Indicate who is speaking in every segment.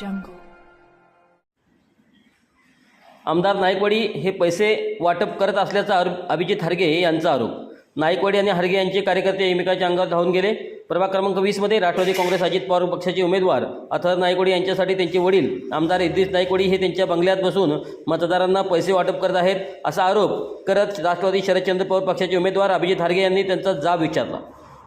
Speaker 1: jungle.
Speaker 2: आमदार नाईकवाडी हे पैसे वाटप करत असल्याचा अभिजित हरगे यांचा आरोप. नाईकवाडी आणि हरगे यांचे कार्यकर्ते एकमेकांच्या अंगावर धावून गेले. प्रभाग क्रमांक 20 मध्ये राष्ट्रवादी काँग्रेस अजित पवार पक्षाचे उमेदवार अथर नाईकवाडी यांच्यासाठी त्यांचे वडील आमदार इद्रिस नाईकवाडी हे त्यांच्या बंगल्यात बसून मतदारांना पैसे वाटप करत आहेत असा आरोप करत राष्ट्रवादी शरदचंद्र पवार पक्षाचे उमेदवार अभिजित हरगे यांनी त्यांचा जाब विचारला.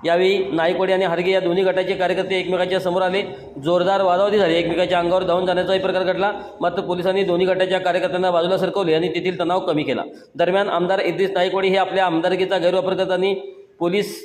Speaker 2: यावेळी नाईकवाडी आणि हरगे या दोन्ही गटाचे कार्यकर्ते एकमेकांच्या समोर आले. जोरदार वादावादी झाली. एकमेकांच्या अंगावर धावून जाण्याचाही प्रकार घडला. मात्र पोलिसांनी दोन्ही गटाच्या कार्यकर्त्यांना बाजूला सरकवले आणि तेथील तणाव कमी केला. दरम्यान आमदार इद्रिस नाईकवाडी हे आपल्या आमदारकीचा गैरवापर करताना पोलीस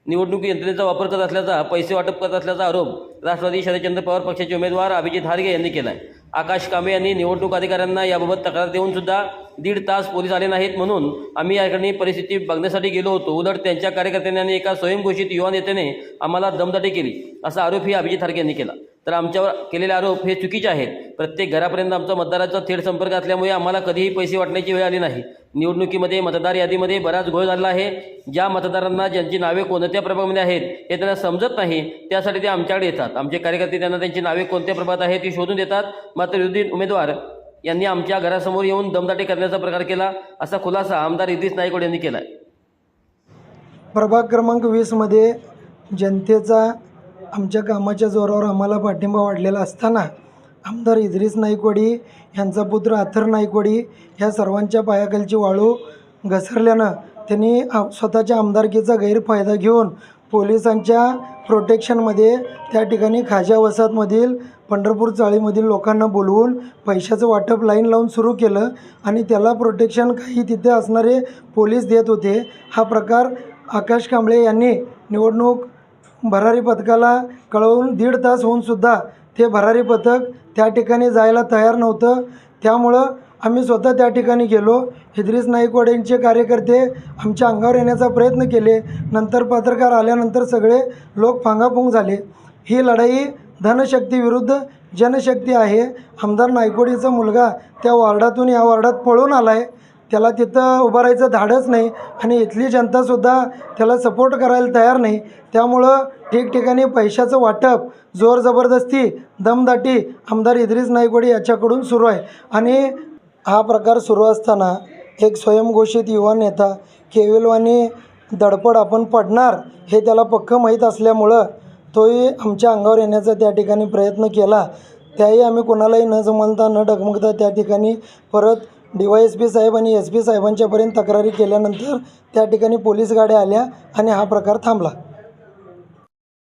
Speaker 2: निवडणूक यंत्रणेचा वापर करत असल्याचा, पैसे वाटप करत असल्याचा आरोप राष्ट्रवादी शरदचंद्र पवार पक्षाचे उमेदवार अभिजित हरगे यांनी केला आहे. आकाश कांबळे यांनी निवडणूक अधिकाऱ्यांना याबाबत तक्रार देऊन सुद्धा 1.5 तास पोलीस आले नाहीत, म्हणून आम्ही या ठिकाणी परिस्थिती बघण्यासाठी गेलो होतो. उलट त्यांच्या कार्यकर्त्यांनी एका स्वयंघोषित युवा नेत्याने आम्हाला दमदाटी केली असा आरोपही अभिजित हरगे यांनी केला. तर आमच्यावर केलेले आरोप हे चुकीचे आहेत. प्रत्येक घरापर्यंत आमचा मतदाराचा थेट संपर्क असल्यामुळे आम्हाला कधीही पैसे वाटण्याची वेळ आली नाही. निवडणुकीमध्ये मतदार यादीमध्ये बराच घोळ झाला आहे. ज्या मतदारांना ज्यांची नावे कोणत्या प्रभागामध्ये आहेत हे त्यांना समजत नाही, त्यासाठी ते आमच्याकडे येतात. आमचे कार्यकर्ते त्यांना त्यांची नावे कोणत्या प्रभागात आहेत ती शोधून देतात. मात्र विरोधी उमेदवार यांनी आमच्या घरासमोर येऊन दमदाटी करण्याचा प्रकार केला असा खुलासा आमदार इद्रिस नाईकवाडी यांनी केला आहे.
Speaker 3: प्रभाग क्रमांक 20 मध्ये जनतेचा आमच्या कामाच्या जोरावर आम्हाला पाठिंबा वाढलेला असताना आमदार इद्रिस नाईकवाडी यांचा पुत्र अथर नाईकवाडी ह्या सर्वांच्या पायाखालची वाळू घसरल्यानं त्यांनी स्वतःच्या आमदारकीचा गैरफायदा घेऊन पोलिसांच्या प्रोटेक्शनमध्ये त्या ठिकाणी खाजा वसाहतमधील पंढरपूर चाळीमधील लोकांना बोलवून पैशाचं वाटप लाईन लावून सुरू केलं आणि त्याला प्रोटेक्शन काही तिथे असणारे पोलीस देत होते. हा प्रकार आकाश कांबळे यांनी निवडणूक भरारी पथकाला कळवून 1.5 तास होऊनसुद्धा ते भरारी पथक त्या ठिकाणी जायला तयार नव्हतं. त्यामुळं आम्ही स्वतः त्या ठिकाणी गेलो. इद्रिस नाईकवाडींचे कार्यकर्ते आमच्या अंगावर येण्याचा प्रयत्न केले. नंतर पत्रकार आल्यानंतर सगळे लोक फांगाफुंग झाले. ही लढाई धनशक्ती विरुद्ध जनशक्ती आहे. आमदार नाईकवाडीचा मुलगा त्या वॉर्डातून या वॉर्डात पळून आला आहे. त्याला तिथं उभं राहायचं धाडच नाही आणि इथली जनतासुद्धा त्याला सपोर्ट करायला तयार नाही. त्यामुळं ठिकठिकाणी पैशाचं वाटप, जोर जबरदस्ती, दमदाटी आमदार इद्रिस नाईकवाडी याच्याकडून सुरू आहे. आणि हा प्रकार सुरू असताना एक स्वयंघोषित युवा नेता केविलवानी धडपड आपण पडणार हे त्याला पक्कं माहीत असल्यामुळं तोही आमच्या अंगावर येण्याचा त्या ठिकाणी प्रयत्न केला. त्याही आम्ही कोणालाही न जमवता न डगमगता त्या ठिकाणी परत DYSP साहेब आणि SP साहेबांच्यापर्यंत तक्रारी केल्यानंतर त्या ठिकाणी पोलीस गाड्या आल्या आणि हा प्रकार थांबला.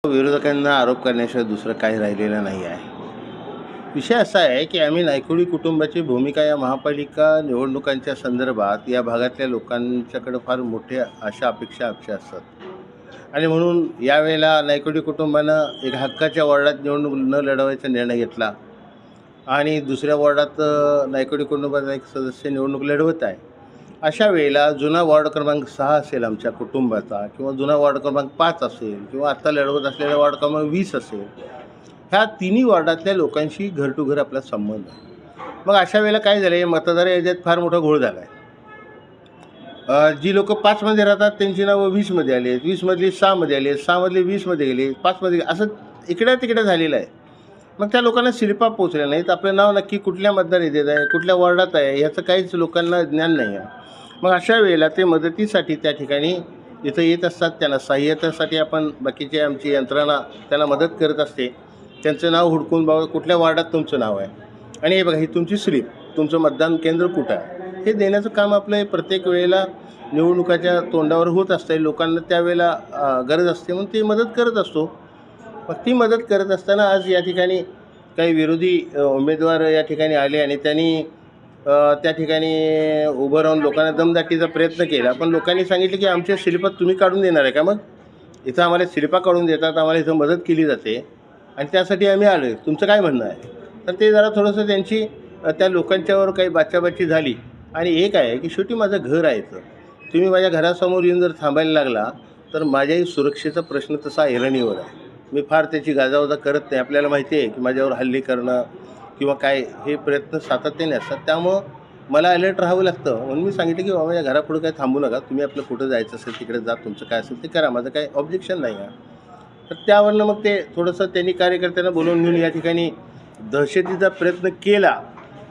Speaker 4: विरोधकांना आरोप करण्याशिवाय दुसरं काही राहिलेलं नाही आहे. विषय असा आहे की आम्ही नाईकवाडी कुटुंबाची भूमिका या महापालिका निवडणुकांच्या संदर्भात या भागातल्या लोकांच्याकडे फार मोठ्या अपेक्षा असतात आणि म्हणून यावेळेला नाईकवाडी कुटुंबानं एक हक्काच्या वॉर्डात निवडणूक न लढवायचा निर्णय घेतला आणि दुसऱ्या वॉर्डात नाईकवाडी कुटुंबाचा एक सदस्य निवडणूक लढवत आहे. अशा वेळेला जुना वॉर्ड क्रमांक 6 असेल आमच्या कुटुंबाचा, किंवा जुना वॉर्ड क्रमांक 5 असेल, किंवा आत्ता लढवत असलेला वॉर्ड क्रमांक 20 असेल, ह्या तिन्ही वॉर्डातल्या लोकांशी घर टू घर आपला संबंध आहे. मग अशा वेळेला काय झालं आहे, मतदार याच्यात फार मोठा घोळ झाला आहे. जी लोक 5मध्ये राहतात त्यांची नावं 20मध्ये आली आहेत, 20मधली 6मध्ये आली आहेत, 6मधली 20मध्ये गेले, 5मध्ये असं इकड्या तिकडे झालेलं आहे. मग त्या लोकांना शिल्पा पोचल्या नाहीत. आपलं नाव नक्की कुठल्या मतदार यादीत आहे, कुठल्या वॉर्डात आहे ह्याचं काहीच लोकांना ज्ञान नाही आहे. मग अशा वेळेला ते मदतीसाठी त्या ठिकाणी इथं येत असतात. त्यांना सहाय्यतेसाठी आपण बाकीचे आमची यंत्रणा त्यांना मदत करत असते. त्यांचं नाव हुडकून बाबा कुठल्या वॉर्डात तुमचं नाव आहे आणि हे बघा ही तुमची स्लिप, तुमचं मतदान केंद्र कुठं आहे हे देण्याचं काम आपलं प्रत्येक वेळेला निवडणुकाच्या तोंडावर होत असतं. लोकांना त्यावेळेला गरज असते म्हणून ती मदत करत असतो. मग ती मदत करत असताना आज या ठिकाणी काही विरोधी उमेदवार या ठिकाणी आले आणि त्यांनी त्या ठिकाणी उभं राहून लोकांना दमदाटीचा प्रयत्न केला. पण लोकांनी सांगितलं की आमच्या शिल्पात तुम्ही काढून देणार आहे का? मग इथं आम्हाला शिल्पा काढून देतात, आम्हाला इथं मदत केली जाते आणि त्यासाठी आम्ही आलो आहे, तुमचं काय म्हणणं आहे? तर ते जरा थोडंसं त्यांची त्या लोकांच्यावर काही बाचाबाची झाली. आणि एक आहे की शेवटी माझं घर आहे, तर तुम्ही माझ्या घरासमोर येऊन जर थांबायला लागला तर माझ्याही सुरक्षेचा प्रश्न तसा ऐरणीवर आहे. मी फार त्याची गाजावाजा करत नाही. आपल्याला माहिती आहे की माझ्यावर हल्ली करणं किंवा काय हे प्रयत्न सातत्याने असतात. त्यामुळं मला अलर्ट राहावं लागतं. म्हणून मी सांगितलं की बाबा माझ्या घरापुढे काय थांबू नका, तुम्ही आपलं कुठं जायचं असेल तिकडे जा, तुमचं काय असेल ते करा, माझं काही ऑब्जेक्शन नाही आहे. तर त्यावरनं मग ते थोडंसं त्यांनी कार्यकर्त्यांना बोलवून घेऊन या ठिकाणी दहशतीचा प्रयत्न केला,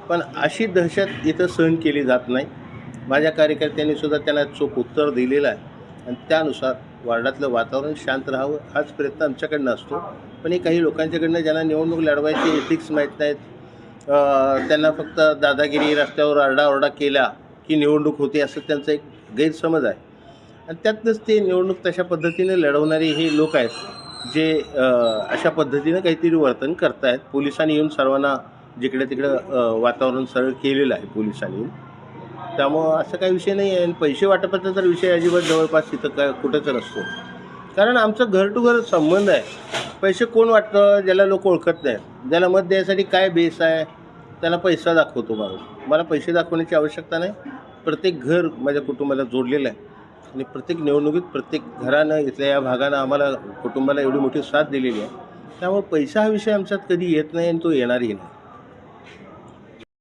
Speaker 4: पण अशी दहशत इथं सहन केली जात नाही. माझ्या कार्यकर्त्यांनी सुद्धा त्यांना चोख उत्तर दिलेलं आहे आणि त्यानुसार वार्डातलं वातावरण शांत राहावं हाच प्रयत्न आमच्याकडनं असतो. पण हे काही लोकांच्याकडनं ज्यांना निवडणूक लढवायची एथिक्स माहीत नाहीत, त्यांना फक्त दादागिरी, रस्त्यावर आरडाओरडा केला की निवडणूक होते असं त्यांचा एक गैरसमज आहे. आणि त्यातनंच ते निवडणूक तशा पद्धतीने लढवणारे हे लोक आहेत जे अशा पद्धतीनं काहीतरी वर्तन करत आहेत. पोलिसांनी येऊन सर्वांना जिकडे तिकडं वातावरण सरळ केलेलं आहे पोलिसांनी येऊन. त्यामुळं असं काही विषय नाही आहे. आणि पैसे वाटपाचा तर विषय अजिबात जवळपास तिथं काय कुठंच नसतो, कारण आमचं घर टू घर संबंध आहे. पैसे कोण वाटतं? ज्याला लोक ओळखत नाहीत, ज्याला मत द्यायसाठी काय बेस आहे, त्याला पैसा दाखवतो माणूस. मला पैसे दाखवण्याची आवश्यकता नाही. प्रत्येक घर माझ्या कुटुंबाला जोडलेलं आहे आणि प्रत्येक निवडणुकीत प्रत्येक घरानं इथल्या या भागानं आम्हाला कुटुंबाला एवढी मोठी साथ दिलेली आहे. त्यामुळे पैसा हा विषय आमच्यात कधी येत नाही आणि तो येणारही नाही.